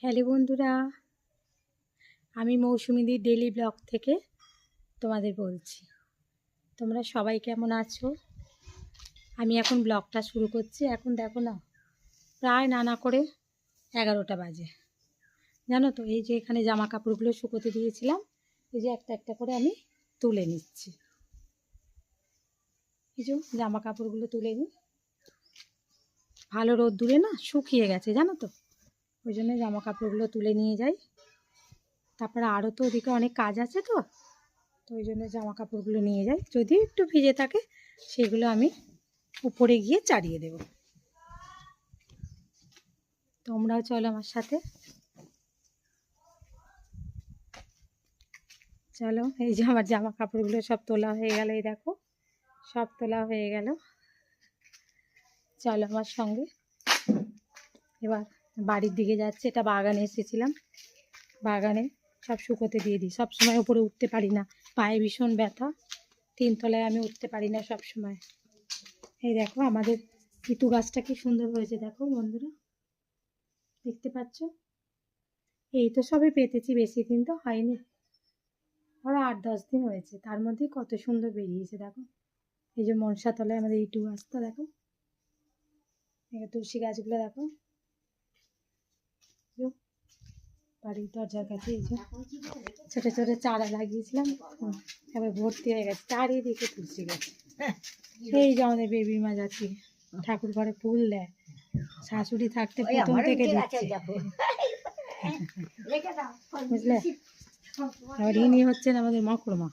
Hello বন্ধুরা, আমি মৌসুমীদির daily blog থেকে তোমাদের বলছি। তোমরা সবাই কেমন আছো? আমি এখন ব্লগটা শুরু করছি। এখন দেখো না, প্রায় নানা করে 11টা বাজে। জানো তো, এই যে এখানে জামা কাপড়গুলো শুকোতে দিয়েছিলাম, এই যে একটা একটা করে আমি তুলে নিচ্ছি। এই যে জামা কাপড়গুলো তুলে নিই, ভালো রোদ্দুরে না শুকিয়ে গেছে জানো তো, ওই জন্য জামা কাপড়গুলো তুলে নিয়ে যাই। তারপরে আরও তো ওদিকে অনেক কাজ আছে, তো ওই জন্য জামা কাপড়গুলো নিয়ে যাই। যদি একটু ভিজে থাকে সেগুলো আমি উপরে গিয়ে চাড়িয়ে দেব। তোমরাও চলো আমার সাথে। চলো, এই যে আমার জামা কাপড়গুলো সব তোলা হয়ে গেল, এই দেখো সব তোলা হয়ে গেল। চলো আমার সঙ্গে। এবার বাড়ির দিকে যাচ্ছে। এটা বাগানে এসেছিলাম, বাগানে সব শুকোতে দিয়ে দিই। সবসময় উপরে উঠতে পারি না, পায়ে ভীষণ ব্যথা, 3 তলায় আমি উঠতে পারি না সব সময়। এই দেখো আমাদের ইতু গাছটা কি সুন্দর হয়েছে দেখো বন্ধুরা, দেখতে পাচ্ছ? এই তো সবে পেতেছি, বেশি দিন তো হয়নি, ধরো 8-10 দিন হয়েছে। তার মধ্যে কত সুন্দর বেরিয়েছে দেখো। এই যে মনসা তলায় আমাদের ইটু গাছটা দেখো, তুলসী গাছগুলো দেখো, বাড়ির দরজার কাছে এই যে ছোটো ছোটো চারা লাগিয়েছিলাম, এবার ভর্তি হয়ে গেছে চারিদিকে তুলসী গাছ। এই যে আমাদের বেবি মা যাচ্ছি, ঠাকুর ঘরে ফুল দেয়, শাশুড়ি থাকতে প্রথম থেকে দিচ্ছে, বুঝলে? আর ইনি হচ্ছেন আমাদের মকরমা,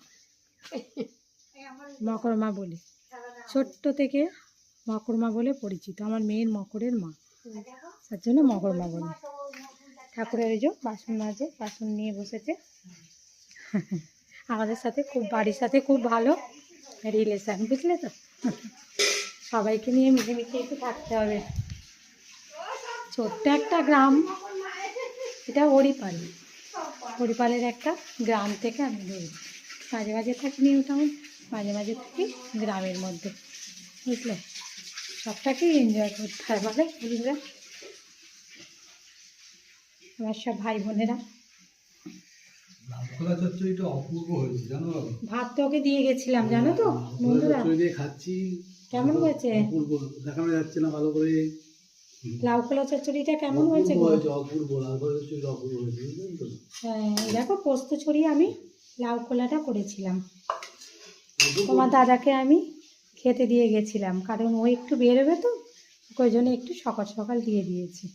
মকরমা বলি, ছোট্ট থেকে মকরমা বলে পরিচিত। আমার মেয়ের মকরের মা, তার জন্য মকরমা বলি। ঠাকুরের এই যে বাসন মাজে, বাসন নিয়ে বসেছে। আমাদের সাথে খুব, বাড়ির সাথে খুব ভালো রিলেশান, বুঝলে তো? সবাইকে নিয়ে মিলেমিশে একটু থাকতে হবে। ছোট্ট একটা গ্রাম, এটা হরিপাল, হরিপালের একটা গ্রাম থেকে আমি বলছি। মাঝে মাঝে থাকি নিউ টাউন, মাঝে মাঝে থাকি গ্রামের মধ্যে, বুঝলে? সবটাকেই এনজয় করতে হয় বলে বন্ধুরা, আমার সব ভাই বোনেরা। ভাত তো ওকে দিয়ে গেছিলাম জানো তো বন্ধুরা, কেমন হয়েছে? দেখানো যাচ্ছে না ভালো করে। লাউ খোলা চচ্চড়িটা কেমন হয়েছে? হ্যাঁ, দেখো পোস্ত ছড়িয়ে আমি লাউ খোলাটা করেছিলাম। তোমার দাদাকে আমি খেতে দিয়ে গেছিলাম, কারণ ও একটু বেরোবে তো, ওই জন্য একটু সকাল সকাল দিয়ে দিয়েছি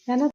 জানো।